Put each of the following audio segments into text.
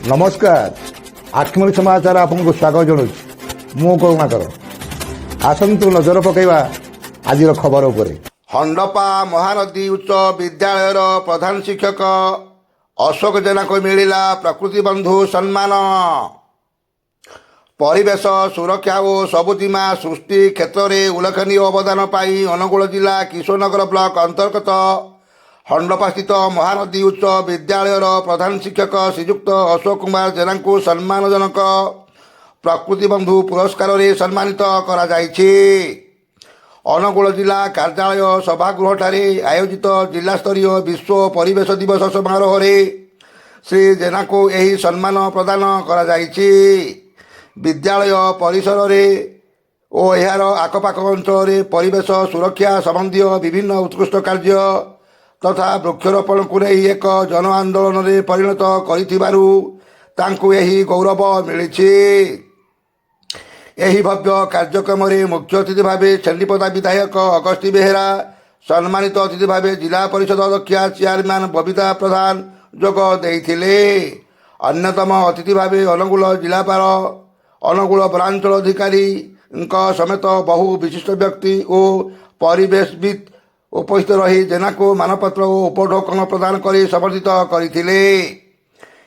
नमस्कार आखिमणी समाचार आपको स्वागत जनाऊँ मु करुणाकर आसतु नजर पकईवा आज खबर उपर। हंडपा महानदी उच्च विद्यालयर प्रधान शिक्षक अशोक जेना को मिला प्रकृति बंधु सम्मान। परिवेश सुरक्षा और सबुजिमा सृष्टि क्षेत्र में उल्लेखनीय अवदान पाई अनुगुल जिला किशोरनगर ब्लॉक अंतर्गत हंडपा स्थित महानदी उच्च विद्यालयर प्रधान शिक्षक श्रीयुक्त अशोक कुमार जेना को सम्मानजनक प्रकृति बंधु पुरस्कार रे सम्मानित करा जायछि। अनुगुल जिला कार्यालय सभागृह आयोजित जिला स्तरीय विश्व परिवेश दिवस समारोह रे श्री जेना को यही सम्मान प्रदान करा जायछि। विद्यालय परिसर रे ओ यार आखपाख अंचल परिवेश सुरक्षा संबंधी विभिन्न उत्कृष्ट कार्य तथा वृक्षरोपण को नहीं एक जन आंदोलन रे परिणत करिथिबारु तांकु यही गौरव मिलिछि। यही भव्य कार्यक्रम रे मुख्य अतिथि भावे छेंडीपदा विधायक अगस्ती बेहेरा, सम्मानित अतिथि भावे जिला परिषद अध्यक्षा चेयरमैन बबीता प्रधान जोग देइथिले। अन्यतम अतिथि भावे अनुगुल जिलापाल अनुगुल वनांचल अधिकारी समेत बहु विशिष्ट व्यक्ति और परिवेशविद उपस्थित रही जेना को मानपत्र और उपढौकन प्रदान कर समर्थित करथिले।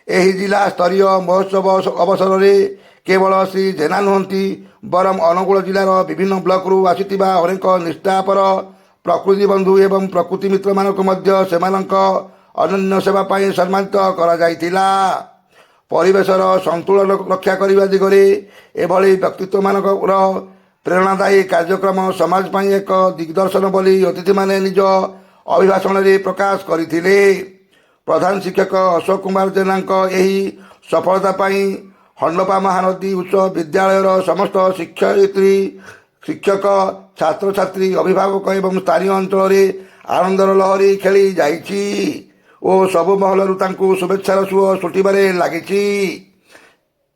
एही जिला स्तरीय महोत्सव अवसर में केवल श्री जेना नुहंती बरम अनुगुल जिलार विभिन्न ब्लॉकरू आसिथिबा अनेक निष्ठापर प्रकृति बंधु एवं प्रकृति मित्र मानक मध्य सेमानक अनन्य सेवा पाई सम्मानित करा जायतिला। परिवेशर संतुलन रक्षा करने दिगरे एभली व्यक्तित्व मानकर प्रेरणादायी कार्यक्रम समाज पाई एक दिग्दर्शन बोली अतिथि माने निज अभिभाषण रे प्रकाश करथिले। प्रधान शिक्षक अशोक कुमार जेना यही सफलता पाई हंडपा महानदी उच्च विद्यालयर समस्त शिक्षयित्री शिक्षक छात्र छात्री अभिभावक एवं स्थानीय अंचल में आनंदर लहरी खेली जाइछि और सबु महलरू तांकु शुभेच्छार सुह छुटिबारे लागिछि।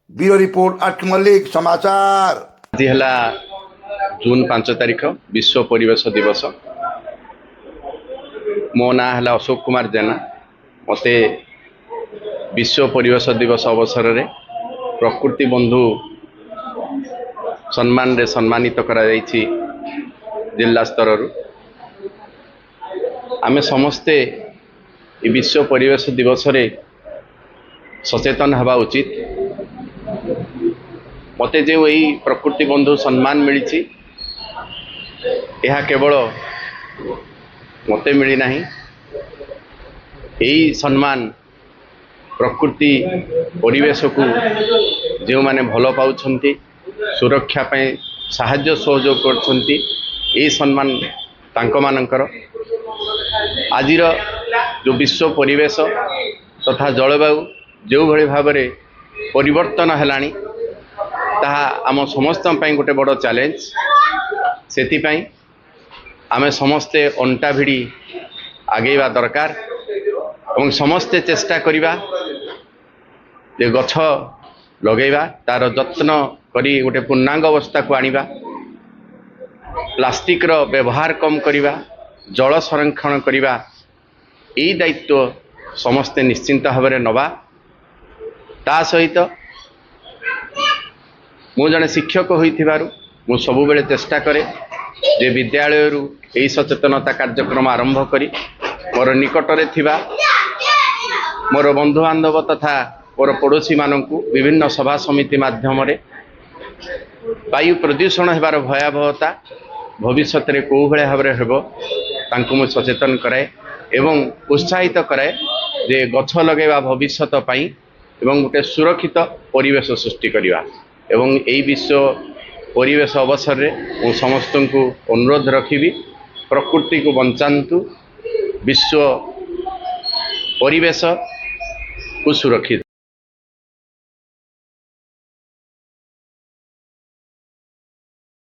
ब्यूरो रिपोर्ट आठ मल्लिक समाचार। आज है जून 5 तारिख विश्व परिवेश दिवस। मो ना है अशोक कुमार जेना। मते विश्व परिवेश दिवस अवसर रे प्रकृति बंधु सम्मान रे सम्मानित करा जायछि जिला स्तर रु। आमे समस्ते विश्व परिवेश दिवस रे सचेतन हवा उचित। मते जो यही प्रकृति बंधु सम्मान मिली यह केवल मते मिली नहीं। यही सम्मान प्रकृति परिवेश को जो माने भल पाउछंती सुरक्षा पे साहाय्य सहयोग करछंती यही सम्मान तांको मानकर। आजिर जो विश्व परिवेश तथा जलवायु जो भली भाव में परिवर्तन हेलानी ताहा आम समस्त गोटे बड़ चैलेंज। सेतिपाई आमे समस्ते अंटा भिड़ी आगेवा दरकार और समस्ते चेष्टा करिबा जे गछ लगेवा तार जत्न करी गोटे पूर्णांग अवस्था को आनिबा। प्लास्टिक रो व्यवहार कम करिबा, जल संरक्षण करिबा यही दायित्व समस्ते निश्चिंत भाव में नवा। ता सहित मु जने शिक्षक होइथिबारु मु सबु बेले चेष्टा करे जे विद्यालय रु एही सचेतनता कार्यक्रम आरंभ करी मोर निकट रे थिबा मोर बंधु बांधव तथा मोर पड़ोशी मानकु विभिन्न सभा समिति माध्यम रे वायु प्रदूषण हेबार भयावहता भविष्य रे को भले भाव हेबो तांकु मु सचेतन कराए एवं उत्साहित कराए जे गछ लगेवा भविष्य पाई एवं गोटे सुरक्षित परिवेश सृष्टि करवा। एवं यही विश्व परिवेश अवसर में समस्त को अनुरोध रखी प्रकृति को बंचातु, विश्व परिवेश को सुरक्षित